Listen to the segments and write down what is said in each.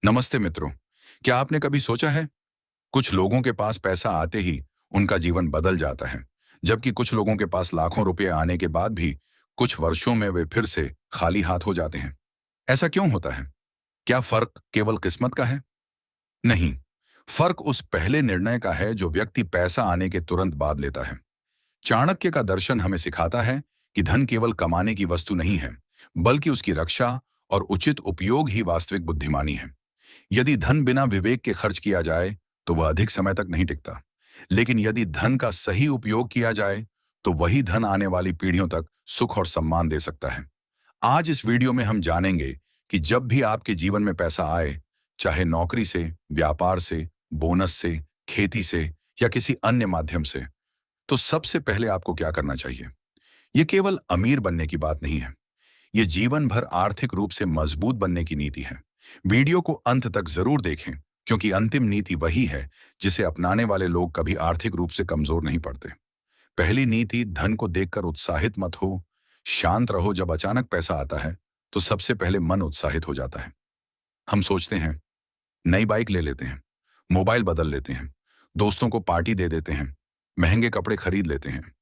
नमस्ते मित्रों। क्या आपने कभी सोचा है, कुछ लोगों के पास पैसा आते ही उनका जीवन बदल जाता है, जबकि कुछ लोगों के पास लाखों रुपए आने के बाद भी कुछ वर्षों में वे फिर से खाली हाथ हो जाते हैं। ऐसा क्यों होता है? क्या फर्क केवल किस्मत का है? नहीं, फर्क उस पहले निर्णय का है जो व्यक्ति पैसा आने के तुरंत बाद लेता है। चाणक्य का दर्शन हमें सिखाता है कि धन केवल कमाने की वस्तु नहीं है, बल्कि उसकी रक्षा और उचित उपयोग ही वास्तविक बुद्धिमानी है। यदि धन बिना विवेक के खर्च किया जाए तो वह अधिक समय तक नहीं टिकता, लेकिन यदि धन का सही उपयोग किया जाए तो वही धन आने वाली पीढ़ियों तक सुख और सम्मान दे सकता है। आज इस वीडियो में हम जानेंगे कि जब भी आपके जीवन में पैसा आए, चाहे नौकरी से, व्यापार से, बोनस से, खेती से या किसी अन्य माध्यम से, तो सबसे पहले आपको क्या करना चाहिए। यह केवल अमीर बनने की बात नहीं है, ये जीवन भर आर्थिक रूप से मजबूत बनने की नीति है। वीडियो को अंत तक जरूर देखें, क्योंकि अंतिम नीति वही है जिसे अपनाने वाले लोग कभी आर्थिक रूप से कमजोर नहीं पड़ते। पहली नीति, धन को देखकर उत्साहित मत हो, शांत रहो। जब अचानक पैसा आता है तो सबसे पहले मन उत्साहित हो जाता है। हम सोचते हैं, नई बाइक ले लेते हैं, मोबाइल बदल लेते हैं, दोस्तों को पार्टी दे देते हैं, महंगे कपड़े खरीद लेते हैं।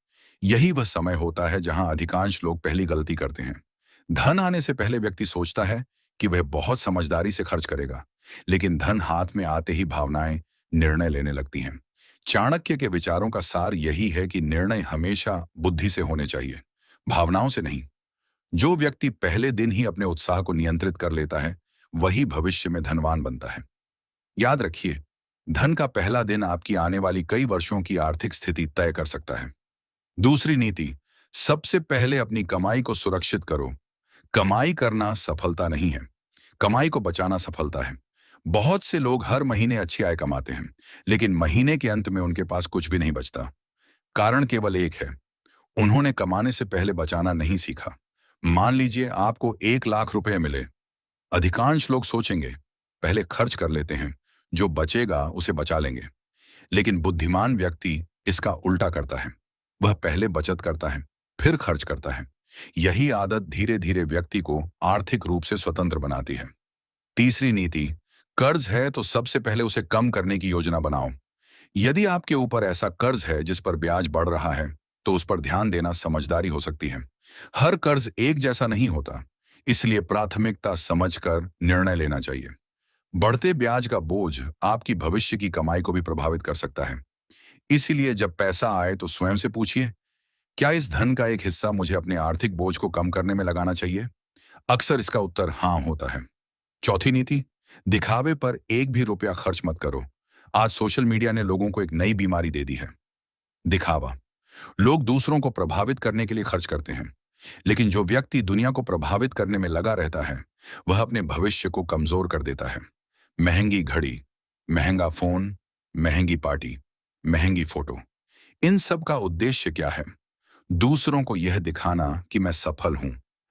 यही वह समय होता है जहां अधिकांश लोग पहली गलती करते हैं। धन आने से पहले व्यक्ति सोचता है कि वह बहुत समझदारी से खर्च करेगा, लेकिन धन हाथ में आते ही भावनाएं निर्णय लेने लगती हैं। चाणक्य के विचारों का सार यही है कि निर्णय हमेशा बुद्धि से होने चाहिए, भावनाओं से नहीं। जो व्यक्ति पहले दिन ही अपने उत्साह को नियंत्रित कर लेता है, वही भविष्य में धनवान बनता है। याद रखिए, धन का पहला दिन आपकी आने वाली कई वर्षों की आर्थिक स्थिति तय कर सकता है। दूसरी नीति, सबसे पहले अपनी कमाई को सुरक्षित करो। कमाई करना सफलता नहीं है, कमाई को बचाना सफलता है। बहुत से लोग हर महीने अच्छी आय कमाते हैं, लेकिन महीने के अंत में उनके पास कुछ भी नहीं बचता। कारण केवल एक है, उन्होंने कमाने से पहले बचाना नहीं सीखा। मान लीजिए आपको 1 लाख रुपए मिले। अधिकांश लोग सोचेंगे, पहले खर्च कर लेते हैं, जो बचेगा उसे बचा लेंगे। लेकिन बुद्धिमान व्यक्ति इसका उल्टा करता है। वह पहले बचत करता है, फिर खर्च करता है। यही आदत धीरे धीरे व्यक्ति को आर्थिक रूप से स्वतंत्र बनाती है। तीसरी नीति, कर्ज है तो सबसे पहले उसे कम करने की योजना बनाओ। यदि आपके ऊपर ऐसा कर्ज है जिस पर ब्याज बढ़ रहा है, तो उस पर ध्यान देना समझदारी हो सकती है। हर कर्ज एक जैसा नहीं होता, इसलिए प्राथमिकता समझकर निर्णय लेना चाहिए। बढ़ते ब्याज का बोझ आपकी भविष्य की कमाई को भी प्रभावित कर सकता है। इसीलिए जब पैसा आए तो स्वयं से पूछिए, क्या इस धन का एक हिस्सा मुझे अपने आर्थिक बोझ को कम करने में लगाना चाहिए? अक्सर इसका उत्तर हाँ होता है। चौथी नीति, दिखावे पर एक भी रुपया खर्च मत करो। आज सोशल मीडिया ने लोगों को एक नई बीमारी दे दी है, दिखावा। लोग दूसरों को प्रभावित करने के लिए खर्च करते हैं, लेकिन जो व्यक्ति दुनिया को प्रभावित करने में लगा रहता है, वह अपने भविष्य को कमजोर कर देता है। महंगी घड़ी, महंगा फोन, महंगी पार्टी, महंगी फोटो, इन सब का उद्देश्य क्या है? दूसरों को यह दिखाना कि मैं सफल हूं।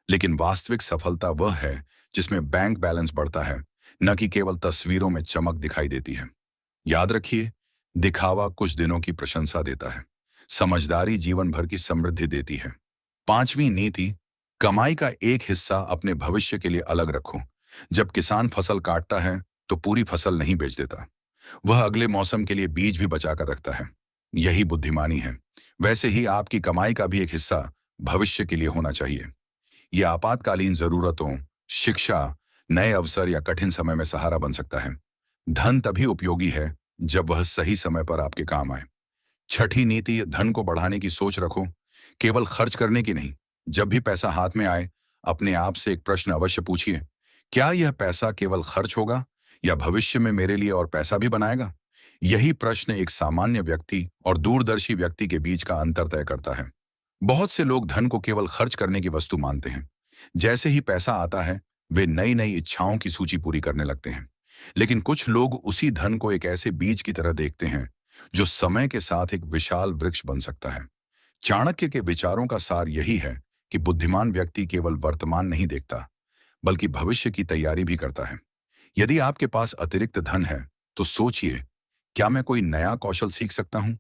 लेकिन वास्तविक सफलता वह है जिसमें बैंक बैलेंस बढ़ता है, न कि केवल तस्वीरों में चमक दिखाई देती है। याद रखिए, दिखावा कुछ दिनों की प्रशंसा देता है, समझदारी जीवन भर की समृद्धि देती है। पांचवी नीति, कमाई का एक हिस्सा अपने भविष्य के लिए अलग रखो। जब किसान फसल काटता है तो पूरी फसल नहीं बेच देता, वह अगले मौसम के लिए बीज भी बचा कर रखता है। यही बुद्धिमानी है। वैसे ही आपकी कमाई का भी एक हिस्सा भविष्य के लिए होना चाहिए। यह आपातकालीन जरूरतों, शिक्षा, नए अवसर या कठिन समय में सहारा बन सकता है। धन तभी उपयोगी है जब वह सही समय पर आपके काम आए। छठी नीति, धन को बढ़ाने की सोच रखो, केवल खर्च करने की नहीं। जब भी पैसा हाथ में आए, अपने आप से एक प्रश्न अवश्य पूछिए, क्या यह पैसा केवल खर्च होगा या भविष्य में मेरे लिए और पैसा भी बनाएगा? यही प्रश्न एक सामान्य व्यक्ति और दूरदर्शी व्यक्ति के बीच का अंतर तय करता है। बहुत से लोग धन को केवल खर्च करने की वस्तु मानते हैं। जैसे ही पैसा आता है, वे नई नई इच्छाओं की सूची पूरी करने लगते हैं। लेकिन कुछ लोग उसी धन को एक ऐसे बीज की तरह देखते हैं जो समय के साथ एक विशाल वृक्ष बन सकता है। चाणक्य के विचारों का सार यही है कि बुद्धिमान व्यक्ति केवल वर्तमान नहीं देखता, बल्कि भविष्य की तैयारी भी करता है। यदि आपके पास अतिरिक्त धन है, तो सोचिए, क्या मैं कोई नया कौशल सीख सकता हूं?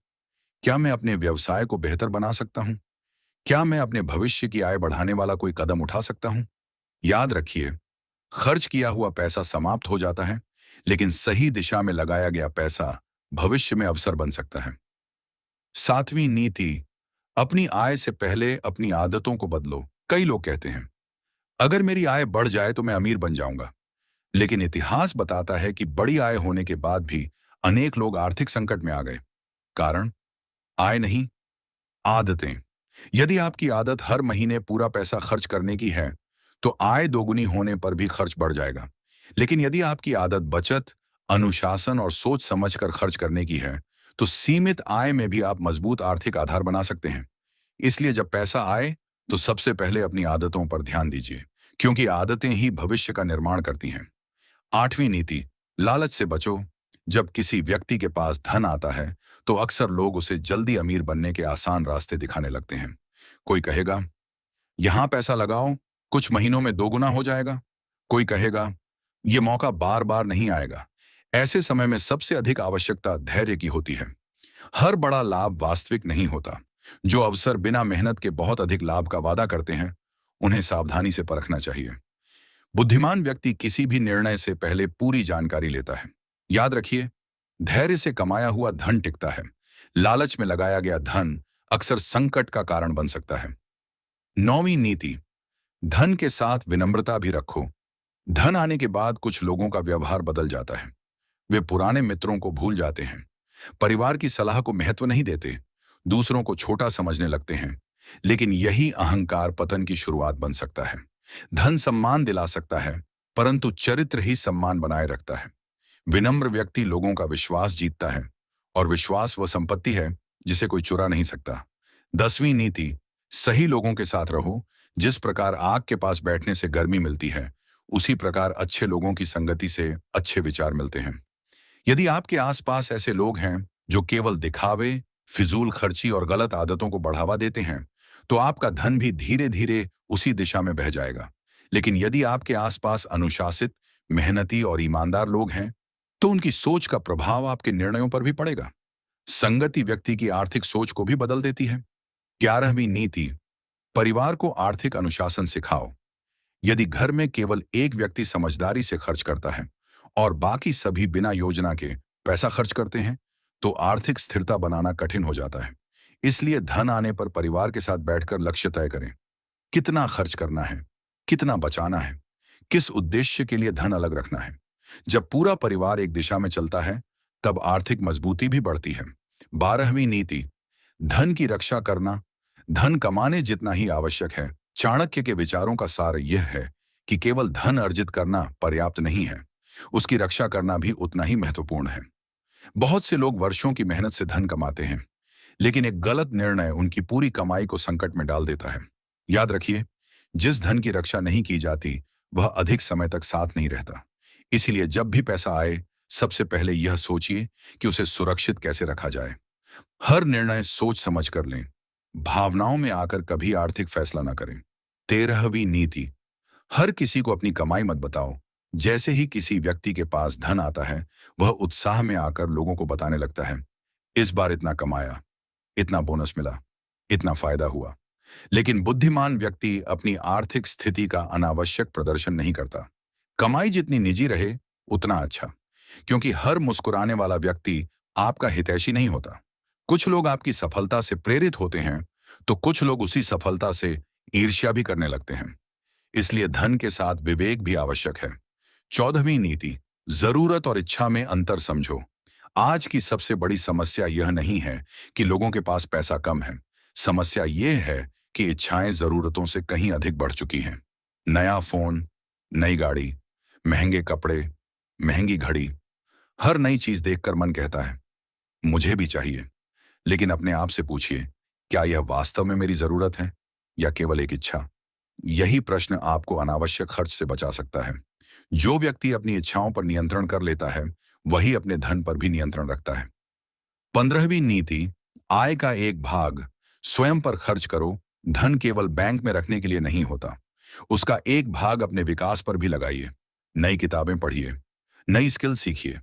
क्या मैं अपने व्यवसाय को बेहतर बना सकता हूं? क्या मैं अपने भविष्य की आय बढ़ाने वाला कोई कदम उठा सकता हूं? याद रखिए, खर्च किया हुआ पैसा समाप्त हो जाता है, लेकिन सही दिशा में लगाया गया पैसा भविष्य में अवसर बन सकता है। सातवीं नीति, अपनी आय से पहले अपनी आदतों को बदलो। कई लोग कहते हैं, अगर मेरी आय बढ़ जाए तो मैं अमीर बन जाऊंगा। लेकिन इतिहास बताता है कि बड़ी आय होने के बाद भी अनेक लोग आर्थिक संकट में आ गए। कारण आय नहीं, आदतें। यदि आपकी आदत हर महीने पूरा पैसा खर्च करने की है, तो आय दोगुनी होने पर भी खर्च बढ़ जाएगा। लेकिन यदि आपकी आदत बचत, अनुशासन और सोच समझकर खर्च करने की है, तो सीमित आय में भी आप मजबूत आर्थिक आधार बना सकते हैं। इसलिए जब पैसा आए, तो सबसे पहले अपनी आदतों पर ध्यान दीजिए, क्योंकि आदतें ही भविष्य का निर्माण करती हैं। आठवीं नीति, लालच से बचो। जब किसी व्यक्ति के पास धन आता है, तो अक्सर लोग उसे जल्दी अमीर बनने के आसान रास्ते दिखाने लगते हैं। कोई कहेगा, यहां पैसा लगाओ, कुछ महीनों में दोगुना हो जाएगा। कोई कहेगा, यह मौका बार बार नहीं आएगा। ऐसे समय में सबसे अधिक आवश्यकता धैर्य की होती है। हर बड़ा लाभ वास्तविक नहीं होता। जो अवसर बिना मेहनत के बहुत अधिक लाभ का वादा करते हैं, उन्हें सावधानी से परखना चाहिए। बुद्धिमान व्यक्ति किसी भी निर्णय से पहले पूरी जानकारी लेता है। याद रखिए, धैर्य से कमाया हुआ धन टिकता है। लालच में लगाया गया धन अक्सर संकट का कारण बन सकता है। नौवीं नीति, धन के साथ विनम्रता भी रखो। धन आने के बाद कुछ लोगों का व्यवहार बदल जाता है। वे पुराने मित्रों को भूल जाते हैं, परिवार की सलाह को महत्व नहीं देते, दूसरों को छोटा समझने लगते हैं। लेकिन यही अहंकार पतन की शुरुआत बन सकता है। धन सम्मान दिला सकता है, परंतु चरित्र ही सम्मान बनाए रखता है। विनम्र व्यक्ति लोगों का विश्वास जीतता है, और विश्वास वह संपत्ति है जिसे कोई चुरा नहीं सकता। 10वीं नीति, सही लोगों के साथ रहो। जिस प्रकार आग के पास बैठने से गर्मी मिलती है, उसी प्रकार अच्छे लोगों की संगति से अच्छे विचार मिलते हैं। यदि आपके आसपास ऐसे लोग हैं जो केवल दिखावे, फिजूल खर्ची और गलत आदतों को बढ़ावा देते हैं, तो आपका धन भी धीरे धीरे उसी दिशा में बह जाएगा। लेकिन यदि आपके आसपास अनुशासित, मेहनती और ईमानदार लोग हैं, तो उनकी सोच का प्रभाव आपके निर्णयों पर भी पड़ेगा। संगति व्यक्ति की आर्थिक सोच को भी बदल देती है। 11वीं नीति, परिवार को आर्थिक अनुशासन सिखाओ। यदि घर में केवल एक व्यक्ति समझदारी से खर्च करता है और बाकी सभी बिना योजना के पैसा खर्च करते हैं, तो आर्थिक स्थिरता बनाना कठिन हो जाता है। इसलिए धन आने पर परिवार के साथ बैठकर लक्ष्य तय करें। कितना खर्च करना है, कितना बचाना है, किस उद्देश्य के लिए धन अलग रखना है। जब पूरा परिवार एक दिशा में चलता है, तब आर्थिक मजबूती भी बढ़ती है। 12वीं नीति, धन की रक्षा करना। धन कमाने जितना ही आवश्यक है। चाणक्य के विचारों का सार यह है कि केवल धन अर्जित करना पर्याप्त नहीं है, उसकी रक्षा करना भी उतना ही महत्वपूर्ण है। बहुत से लोग वर्षों की मेहनत से धन कमाते हैं, लेकिन एक गलत निर्णय उनकी पूरी कमाई को संकट में डाल देता है। याद रखिए, जिस धन की रक्षा नहीं की जाती, वह अधिक समय तक साथ नहीं रहता। इसीलिए जब भी पैसा आए, सबसे पहले यह सोचिए कि उसे सुरक्षित कैसे रखा जाए। हर निर्णय सोच समझ कर लें। भावनाओं में आकर कभी आर्थिक फैसला न करें। 13वीं नीति, हर किसी को अपनी कमाई मत बताओ। जैसे ही किसी व्यक्ति के पास धन आता है, वह उत्साह में आकर लोगों को बताने लगता है, इस बार इतना कमाया, इतना बोनस मिला, इतना फायदा हुआ। लेकिन बुद्धिमान व्यक्ति अपनी आर्थिक स्थिति का अनावश्यक प्रदर्शन नहीं करता। कमाई जितनी निजी रहे, उतना अच्छा, क्योंकि हर मुस्कुराने वाला व्यक्ति आपका हितैषी नहीं होता। कुछ लोग आपकी सफलता से प्रेरित होते हैं, तो कुछ लोग उसी सफलता से ईर्ष्या भी करने लगते हैं। इसलिए धन के साथ विवेक भी आवश्यक है। 14वीं नीति, जरूरत और इच्छा में अंतर समझो। आज की सबसे बड़ी समस्या यह नहीं है कि लोगों के पास पैसा कम है। समस्या यह है कि इच्छाएं जरूरतों से कहीं अधिक बढ़ चुकी हैं। नया फोन, नई गाड़ी, महंगे कपड़े, महंगी घड़ी, हर नई चीज देखकर मन कहता है, मुझे भी चाहिए। लेकिन अपने आप से पूछिए, क्या यह वास्तव में मेरी जरूरत है या केवल एक इच्छा? यही प्रश्न आपको अनावश्यक खर्च से बचा सकता है। जो व्यक्ति अपनी इच्छाओं पर नियंत्रण कर लेता है, वही अपने धन पर भी नियंत्रण रखता है। 15वीं नीति, आय का एक भाग स्वयं पर खर्च करो। धन केवल बैंक में रखने के लिए नहीं होता, उसका एक भाग अपने विकास पर भी लगाइए। नई किताबें पढ़िए, नई स्किल सीखिए,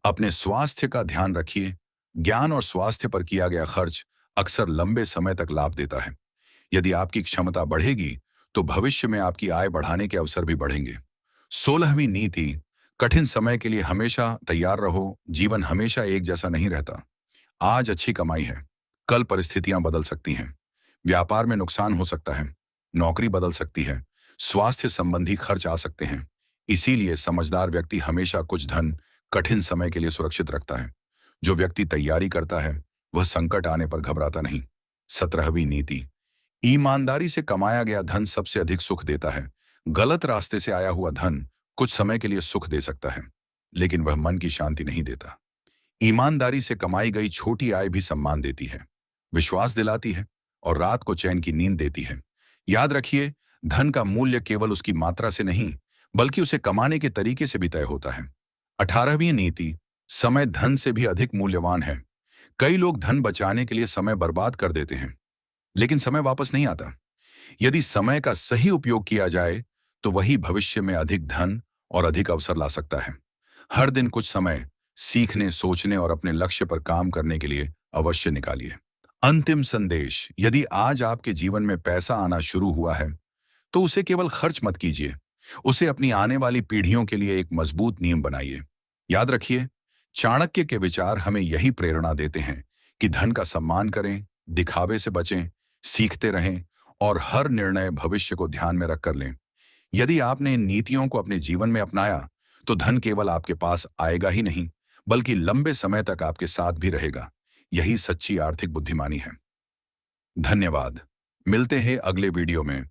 अपने स्वास्थ्य का ध्यान रखिए। ज्ञान और स्वास्थ्य पर किया गया खर्च अक्सर लंबे समय तक लाभ देता है। यदि आपकी क्षमता बढ़ेगी, तो भविष्य में आपकी आय बढ़ाने के अवसर भी बढ़ेंगे। 16वीं नीति, कठिन समय के लिए हमेशा तैयार रहो। जीवन हमेशा एक जैसा नहीं रहता। आज अच्छी कमाई है, कल परिस्थितियां बदल सकती हैं। व्यापार में नुकसान हो सकता है, नौकरी बदल सकती है, स्वास्थ्य संबंधी खर्च आ सकते हैं। इसीलिए समझदार व्यक्ति हमेशा कुछ धन कठिन समय के लिए सुरक्षित रखता है। जो व्यक्ति तैयारी करता है वह संकट आने पर घबराता नहीं। 17वीं नीति। ईमानदारी से कमाया गया धन सबसे अधिक सुख देता है। गलत रास्ते से आया हुआ धन कुछ समय के लिए सुख दे सकता है, लेकिन वह मन की शांति नहीं देता। ईमानदारी से कमाई गई छोटी आय भी सम्मान देती है, विश्वास दिलाती है और रात को चैन की नींद देती है। याद रखिए, धन का मूल्य केवल उसकी मात्रा से नहीं, बल्कि उसे कमाने के तरीके से भी तय होता है। 18वीं नीति। समय धन से भी अधिक मूल्यवान है। कई लोग धन बचाने के लिए समय बर्बाद कर देते हैं, लेकिन समय वापस नहीं आता। यदि समय का सही उपयोग किया जाए तो वही भविष्य में अधिक धन और अधिक अवसर ला सकता है। हर दिन कुछ समय सीखने, सोचने और अपने लक्ष्य पर काम करने के लिए अवश्य निकालिए। अंतिम संदेश। यदि आज आपके जीवन में पैसा आना शुरू हुआ है तो उसे केवल खर्च मत कीजिए, उसे अपनी आने वाली पीढ़ियों के लिए एक मजबूत नियम बनाइए। याद रखिए, चाणक्य के विचार हमें यही प्रेरणा देते हैं कि धन का सम्मान करें, दिखावे से बचें, सीखते रहें और हर निर्णय भविष्य को ध्यान में रखकर लें। यदि आपने इन नीतियों को अपने जीवन में अपनाया तो धन केवल आपके पास आएगा ही नहीं, बल्कि लंबे समय तक आपके साथ भी रहेगा। यही सच्ची आर्थिक बुद्धिमानी है। धन्यवाद। मिलते हैं अगले वीडियो में।